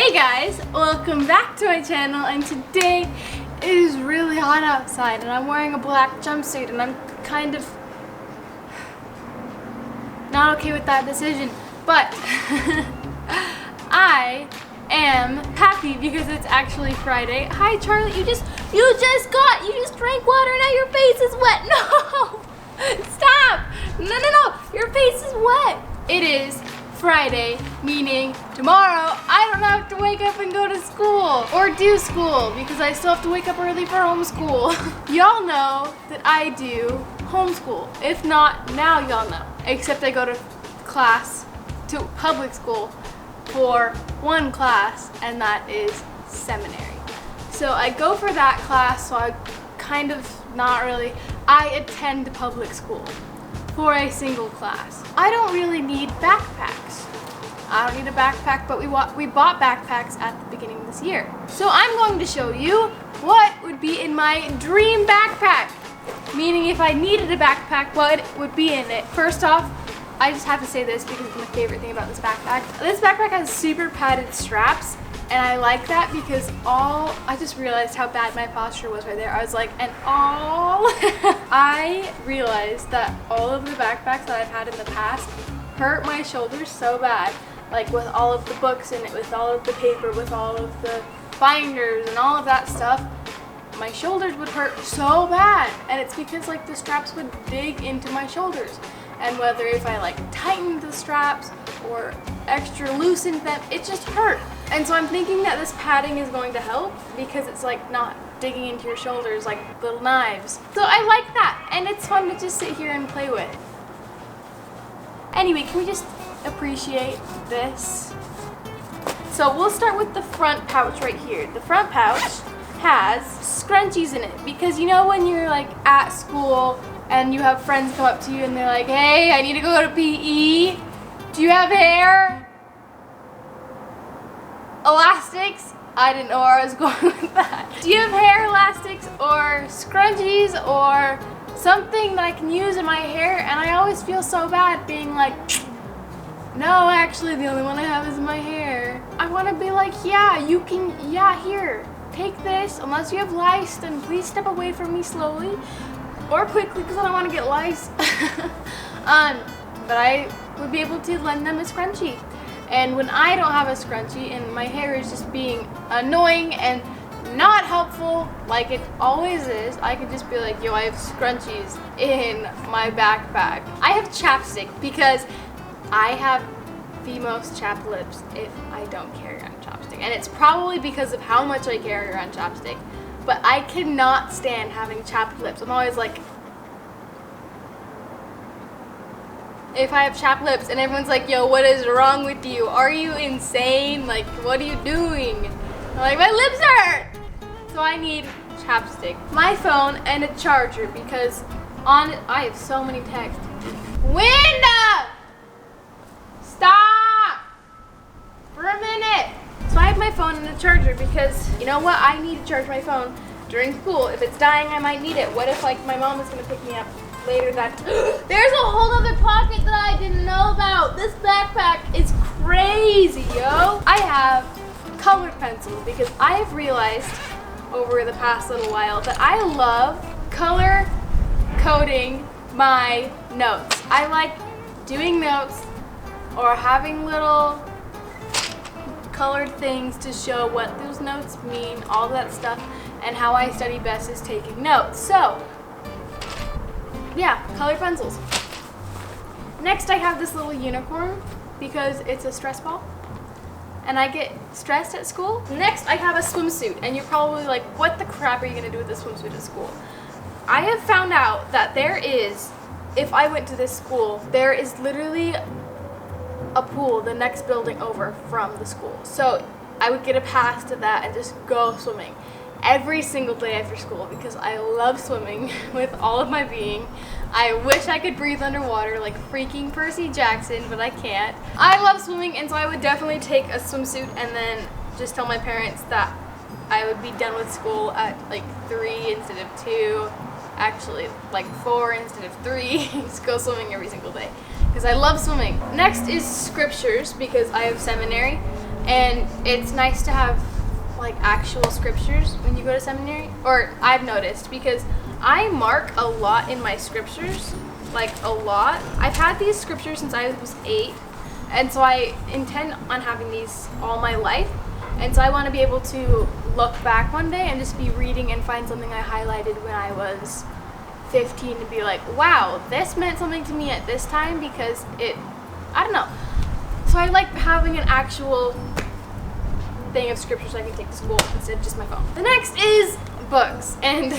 Hey guys, welcome back to my channel, and today it is really hot outside and I'm wearing a black jumpsuit and I'm kind of not okay with that decision, but I am happy because it's actually Friday. Hi Charlie, you just drank water and now your face is wet. No! Stop! No, your face is wet. It is Friday, meaning tomorrow I don't have to wake up and go to school or do school because I still have to wake up early for homeschool. Y'all know that I do homeschool. If not, now y'all know. Except I go to public school for one class, and that is seminary. So I go for that class, so I attend public school for a single class. I don't really need backpacks. I don't need a backpack, but we bought backpacks at the beginning of this year. So I'm going to show you what would be in my dream backpack. Meaning if I needed a backpack, what would be in it. First off, I just have to say this because it's my favorite thing about this backpack. This backpack has super padded straps, and I like that because I just realized how bad my posture was right there. I was like, I realized that all of the backpacks that I've had in the past hurt my shoulders so bad. Like with all of the books in it, with all of the paper, with all of the binders and all of that stuff, my shoulders would hurt so bad. And it's because like the straps would dig into my shoulders. And whether if I like tightened the straps or extra loosened them, it just hurt. And so I'm thinking that this padding is going to help because it's like not digging into your shoulders like little knives. So I like that, and it's fun to just sit here and play with. Anyway, can we just appreciate this? So we'll start with the front pouch right here. The front pouch has scrunchies in it because you know when you're like at school and you have friends come up to you and they're like, hey, I need to go to PE. Do you have hair? Elastics? I didn't know where I was going with that. Do you have hair elastics or scrunchies or something that I can use in my hair? And I always feel so bad being like, no, actually the only one I have is my hair. I want to be like, yeah, you can, yeah, here, take this. Unless you have lice, then please step away from me slowly or quickly because I don't want to get lice. But I would be able to lend them a scrunchie. And when I don't have a scrunchie and my hair is just being annoying and not helpful like it always is, I could just be like, yo, I have scrunchies in my backpack. I have Chapstick because I have the most chapped lips if I don't carry around Chapstick. And it's probably because of how much I carry around Chapstick. But I cannot stand having chapped lips. I'm always like, if I have chapped lips and everyone's like, yo, what is wrong with you? Are you insane? Like, what are you doing? I'm like, my lips hurt! So I need Chapstick, my phone, and a charger because I have so many texts. Window! Stop! For a minute! So I have my phone and a charger because, you know what? I need to charge my phone during school. If it's dying, I might need it. What if like my mom is gonna pick me up later that there's a whole other pocket that I didn't know about. This backpack is crazy, yo. I have colored pencils because I have realized over the past little while that I love color coding my notes. I like doing notes or having little colored things to show what those notes mean, all that stuff, and how I study best is taking notes. So yeah, colored pencils. Next I have this little unicorn because it's a stress ball and I get stressed at school. Next I have a swimsuit, and you're probably like, what the crap are you gonna do with this swimsuit at school? I have found out that if I went to this school, there is literally a pool the next building over from the school. So I would get a pass to that and just go swimming every single day after school because I love swimming with all of my being. I wish I could breathe underwater like freaking Percy Jackson, but I can't. I love swimming, and so I would definitely take a swimsuit and then just tell my parents that I would be done with school at like 3 instead of 2. Actually, like 4 instead of 3. Just go swimming every single day because I love swimming. Next is scriptures because I have seminary And it's nice to have like actual scriptures when you go to seminary, or I've noticed, because I mark a lot in my scriptures, like a lot. I've had these scriptures since I was 8, and so I intend on having these all my life. And so I want to be able to look back one day and just be reading and find something I highlighted when I was 15 to be like, wow, this meant something to me at this time because I don't know. So I like having an actual thing of scriptures I can take to school instead of just my phone. The next is books, and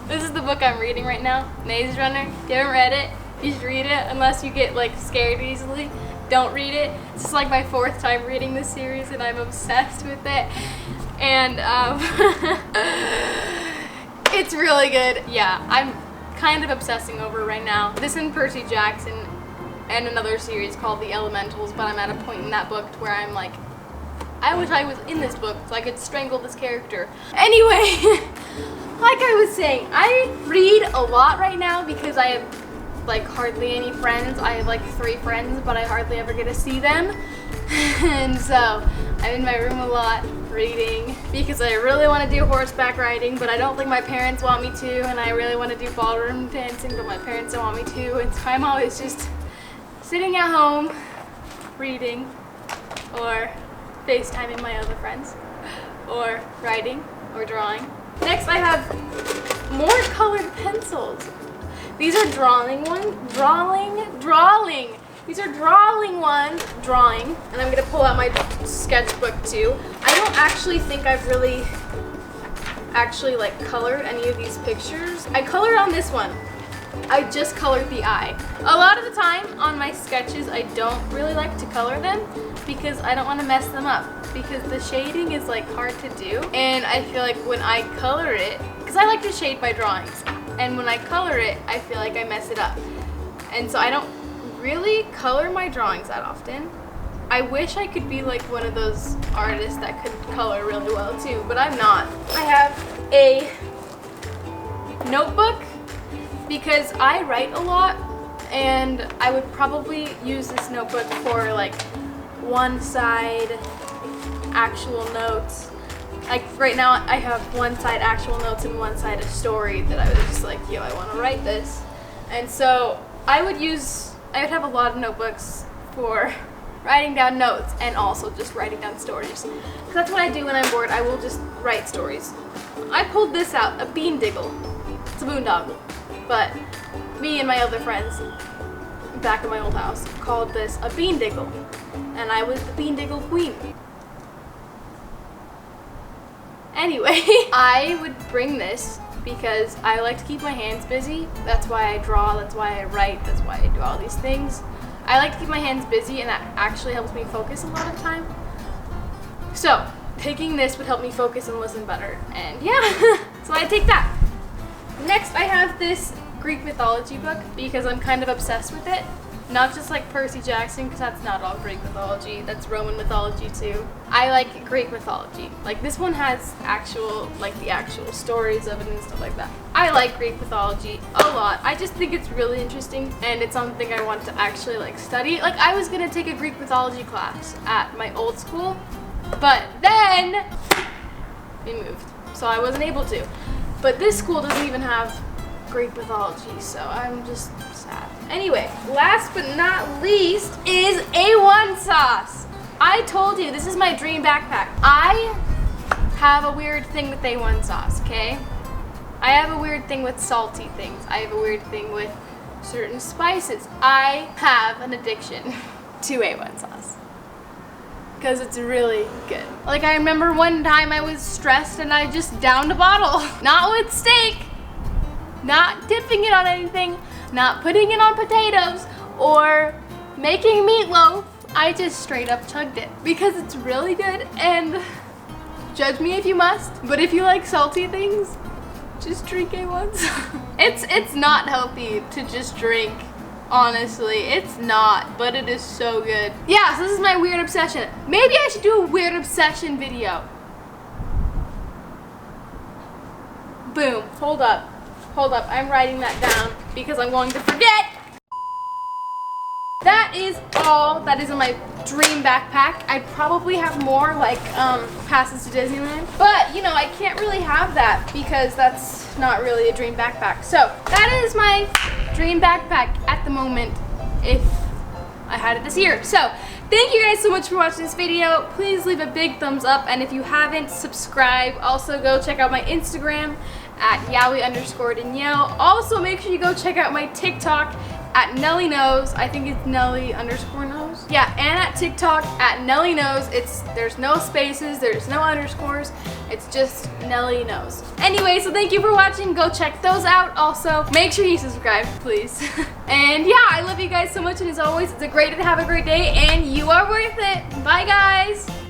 this is the book I'm reading right now, Maze Runner. If you haven't read it, you should read it, unless you get like scared easily. Don't read it. This is like my 4th time reading this series, and I'm obsessed with it. And it's really good. Yeah, I'm kind of obsessing over it right now. This and Percy Jackson and another series called The Elementals, but I'm at a point in that book where I'm like, I wish I was in this book so I could strangle this character. Anyway, like I was saying, I read a lot right now because I have like hardly any friends. I have like 3 friends, but I hardly ever get to see them. And so I'm in my room a lot reading because I really want to do horseback riding, but I don't think my parents want me to, and I really want to do ballroom dancing, but my parents don't want me to, and so I'm always just sitting at home reading or FaceTiming my other friends or writing or drawing. Next I have more colored pencils. These are drawing. These are drawing, and I'm gonna pull out my sketchbook too. I don't actually think I've really like colored any of these pictures. I colored on this one. I just colored the eye. A lot of the time on my sketches, I don't really like to color them because I don't want to mess them up, because the shading is like hard to do, and I feel like when I color it, because I like to shade my drawings, and when I color it, I feel like I mess it up. And so I don't really color my drawings that often. I wish I could be like one of those artists that could color really well too, but I'm not. I have a notebook because I write a lot, and I would probably use this notebook for like one side actual notes. Like right now I have one side actual notes and one side a story that I was just like, yo, I want to write this. And so I would have a lot of notebooks for writing down notes and also just writing down stories. Because that's what I do when I'm bored. I will just write stories. I pulled this out, a bean diggle. It's a boondoggle. But me and my other friends back at my old house called this a bean diggle. And I was the bean diggle queen. Anyway, I would bring this because I like to keep my hands busy. That's why I draw, that's why I write, that's why I do all these things. I like to keep my hands busy, and that actually helps me focus a lot of the time. So, taking this would help me focus and listen better. And yeah, so I take that. Next, I have this Greek mythology book because I'm kind of obsessed with it. Not just like Percy Jackson, because that's not all Greek mythology. That's Roman mythology too. I like Greek mythology. Like this one has the actual stories of it and stuff like that. I like Greek mythology a lot. I just think it's really interesting, and it's something I want to actually like study. Like I was gonna take a Greek mythology class at my old school, but then we moved, so I wasn't able to. But this school doesn't even have Greek mythology, so I'm just sad. Anyway, last but not least is A1 sauce. I told you, this is my dream backpack. I have a weird thing with A1 sauce, okay? I have a weird thing with salty things. I have a weird thing with certain spices. I have an addiction to A1 sauce because it's really good. Like I remember one time I was stressed and I just downed a bottle. Not with steak, not dipping it on anything, not putting it on potatoes or making meatloaf. I just straight up chugged it because it's really good, and judge me if you must, but if you like salty things, just drink A1s. It's not healthy to just drink, honestly. It's not, but it is so good. Yeah, so this is my weird obsession. Maybe I should do a weird obsession video. Boom, hold up, I'm writing that down because I'm going to forget. that is all that is in my dream backpack. I probably have more, like passes to Disneyland, but you know, I can't really have that because that's not really a dream backpack. So that is my dream backpack at the moment if I had it this year. So thank you guys so much for watching this video. Please leave a big thumbs up, and if you haven't, subscribe. Also go check out my Instagram at Yowie_Danielle. Also make sure you go check out my TikTok at Nelly Knows. I think it's Nelly_Knows. Yeah, and at TikTok at Nelly Knows. There's no spaces, there's no underscores. It's just Nelly Knows. Anyway, so thank you for watching. Go check those out. Also, make sure you subscribe, please. And yeah, I love you guys so much, and as always, it's a great day to have a great day, and you are worth it. Bye, guys.